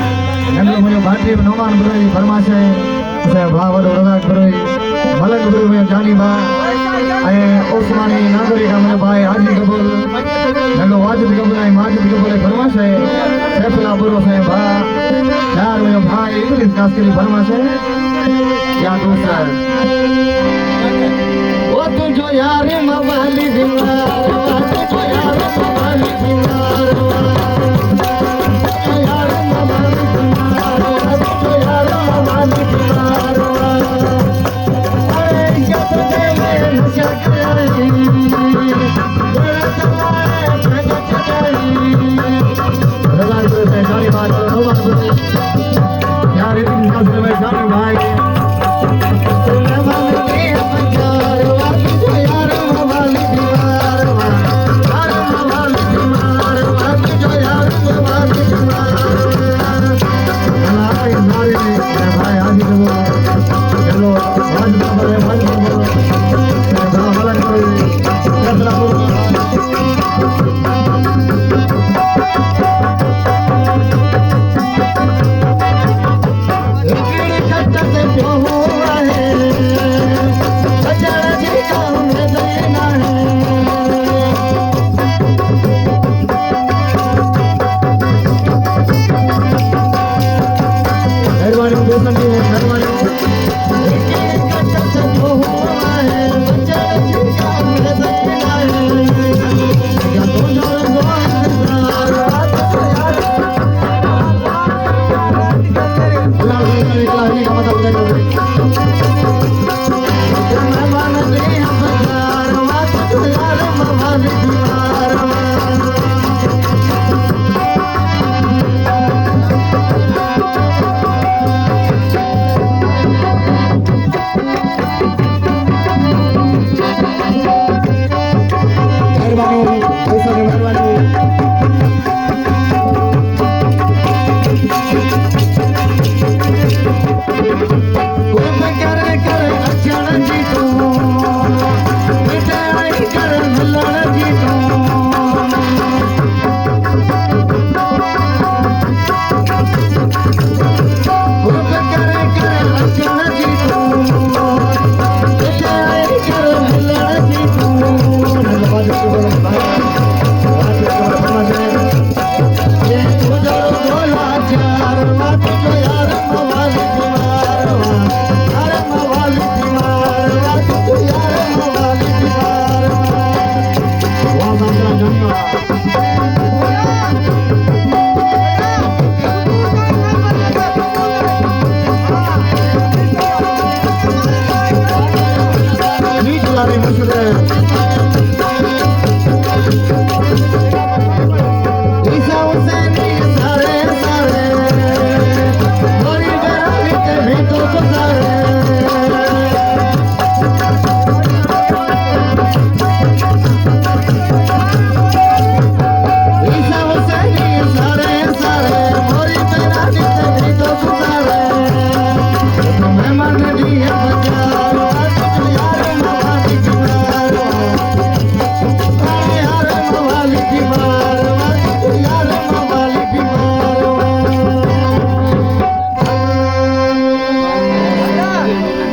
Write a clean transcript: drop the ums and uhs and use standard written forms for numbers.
भारतीय नौमान बुराई फरमाशे भावर रजाक बुराई मलक बुराई जानी बा आए ओस्मानी नागरिक हमने भाई हाजी कबूल नलो वाजिद कबूल आई माजिद कबूल फरमाशे सैफुल्लाह बुरो से बा यार वो भाई इंग्लिश कास्करी फरमाशे या दूसरा वो तुझो यार मवाली जिंदा तुझो यार मवाली जिंदा